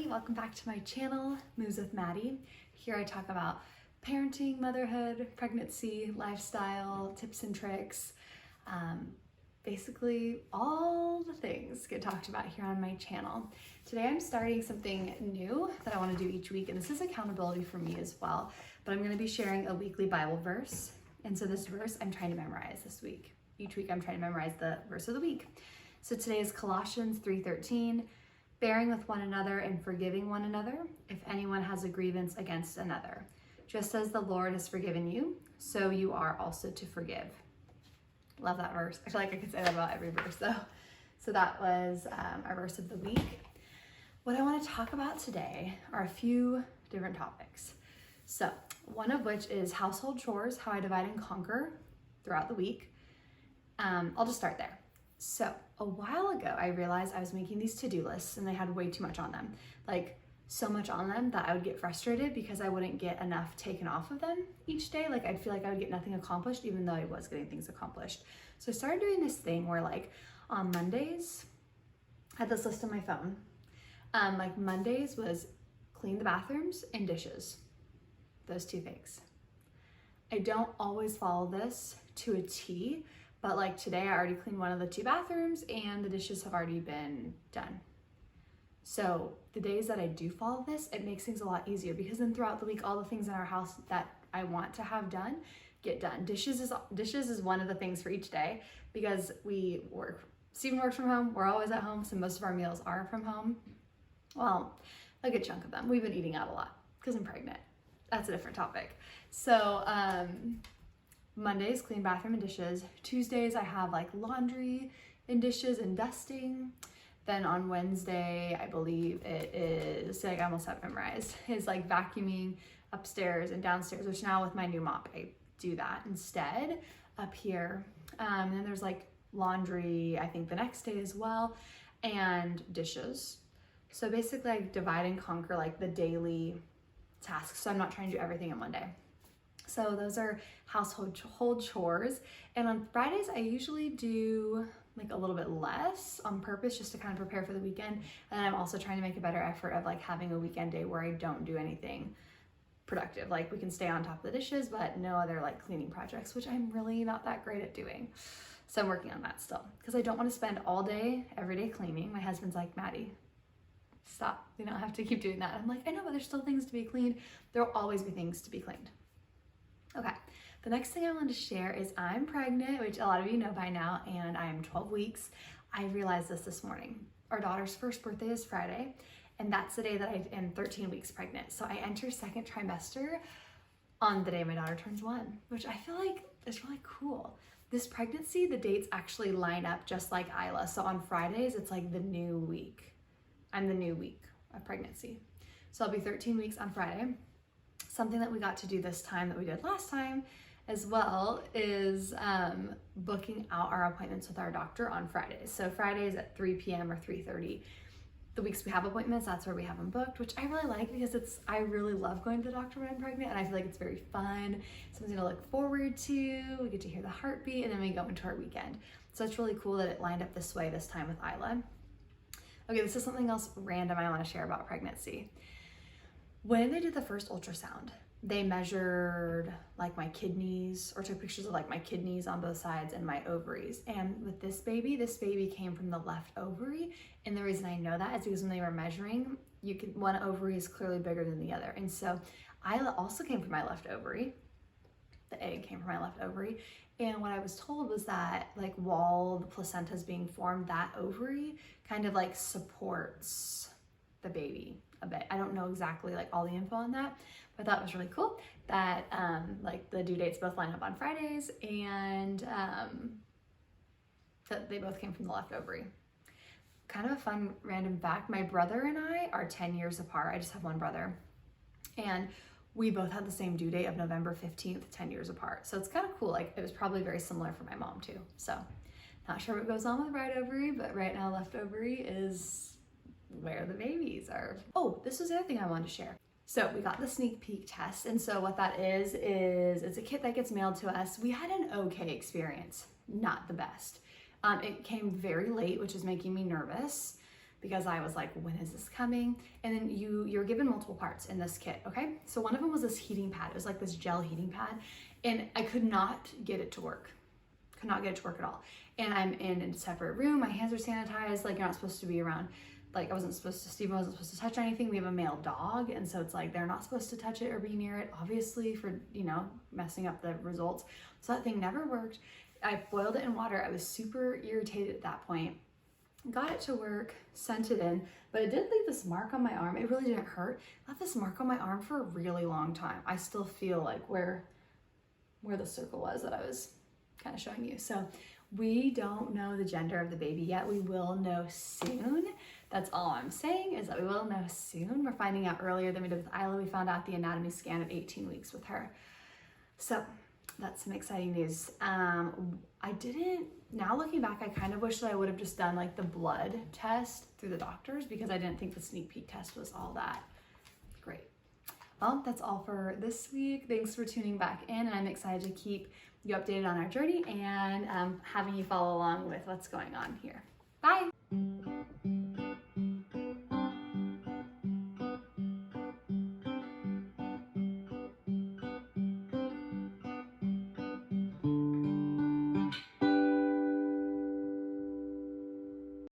welcome back to my channel, Moves with Maddie. Here I talk about parenting, motherhood, pregnancy, lifestyle, tips and tricks. Basically all the things get talked about here on my channel. Today I'm starting something new that I want to do each week, and this is accountability for me as well, but I'm going to be sharing a weekly Bible verse. And so this verse I'm trying to memorize this week. Each week I'm trying to memorize the verse of the week. So today is Colossians 3:13. Bearing with one another and forgiving one another if anyone has a grievance against another. Just as the Lord has forgiven you, so you are also to forgive. Love that verse. I feel like I could say that about every verse though. So that was our verse of the week. What I want to talk about today are a few different topics. So one of which is household chores, how I divide and conquer throughout the week. I'll just start there. So a while ago, I realized I was making these to-do lists and they had way too much on them. Like so much on them that I would get frustrated because I wouldn't get enough taken off of them each day. Like I'd feel like I would get nothing accomplished even though I was getting things accomplished. So I started doing this thing where like on Mondays, I had this list on my phone. Like Mondays was clean the bathrooms and dishes. Those two things. I don't always follow this to a T, but like today I already cleaned one of the two bathrooms and the dishes have already been done. So the days that I do follow this, it makes things a lot easier because then throughout the week, all the things in our house that I want to have done, get done. Dishes is one of the things for each day because we work. Steven works from home. We're always at home. So most of our meals are from home. Well, a good chunk of them. We've been eating out a lot because I'm pregnant. That's a different topic. So, Mondays, clean bathroom and dishes. Tuesdays, I have like laundry and dishes and dusting. Then on Wednesday, I believe it is, like I almost have it memorized, is like vacuuming upstairs and downstairs, which now with my new mop, I do that instead up here. And then there's like laundry, I think the next day as well, and dishes. So basically I divide and conquer like the daily tasks. So I'm not trying to do everything in one day. So those are household chores. And on Fridays, I usually do like a little bit less on purpose just to kind of prepare for the weekend. And I'm also trying to make a better effort of like having a weekend day where I don't do anything productive. Like we can stay on top of the dishes, but no other like cleaning projects, which I'm really not that great at doing. So I'm working on that still because I don't want to spend all day, every day cleaning. My husband's like, Maddie, stop. You don't have to keep doing that. I'm like, I know, but there's still things to be cleaned. There will always be things to be cleaned. Okay, the next thing I wanted to share is I'm pregnant, which a lot of you know by now, and I am 12 weeks. I realized this morning. Our daughter's first birthday is Friday, and that's the day that I am 13 weeks pregnant. So I enter second trimester on the day my daughter turns 1, which I feel like is really cool. This pregnancy, the dates actually line up just like Isla. So on Fridays, it's like the new week. I'm the new week of pregnancy. So I'll be 13 weeks on Friday. Something that we got to do this time that we did last time as well is booking out our appointments with our doctor on Fridays. So Fridays at 3 p.m. or 3:30. The weeks we have appointments, that's where we have them booked, which I really like because I really love going to the doctor when I'm pregnant, and I feel like it's very fun, something to look forward to. We get to hear the heartbeat, and then we go into our weekend. So it's really cool that it lined up this way this time with Isla. Okay, this is something else random I want to share about pregnancy. When they did the first ultrasound, they measured like my kidneys or took pictures of like my kidneys on both sides and my ovaries. And with this baby came from the left ovary. And the reason I know that is because when they were measuring, one ovary is clearly bigger than the other. And so Isla also came from my left ovary. The egg came from my left ovary. And what I was told was that like while the placenta is being formed, that ovary kind of like supports the baby a bit. I don't know exactly like all the info on that, but I thought it was really cool that like the due dates both line up on Fridays and that they both came from the left ovary. Kind of a fun random fact, my brother and I are 10 years apart. I just have one brother, and we both had the same due date of November 15th, 10 years apart. So it's kind of cool. Like it was probably very similar for my mom too. So not sure what goes on with right ovary, but right now left ovary is where the babies are. Oh, this was the other thing I wanted to share. So we got the sneak peek test. And so what that is it's a kit that gets mailed to us. We had an okay experience, not the best. It came very late, which is making me nervous. because I was like, when is this coming? And then you're given multiple parts in this kit, okay? So one of them was this heating pad. It was like this gel heating pad, and I could not get it to work. Could not get it to work at all. And I'm in a separate room. My hands are sanitized. Like, you're not supposed to be around. Like, Stephen wasn't supposed to touch anything. We have a male dog, and so it's like they're not supposed to touch it or be near it, obviously, for, you know, messing up the results. So that thing never worked. I boiled it in water. I was super irritated at that point. Got it to work, sent it in, but it did leave this mark on my arm. It really didn't hurt. It left this mark on my arm for a really long time. I still feel like where the circle was that I was kind of showing you. So we don't know the gender of the baby yet. We will know soon. That's all I'm saying, is that we will know soon. We're finding out earlier than we did with Isla. We found out the anatomy scan at 18 weeks with her. So that's some exciting news. Now looking back, I kind of wish that I would have just done like the blood test through the doctors, because I didn't think the sneak peek test was all that great. Well, that's all for this week. Thanks for tuning back in, and I'm excited to keep you updated on our journey and having you follow along with what's going on here. Bye.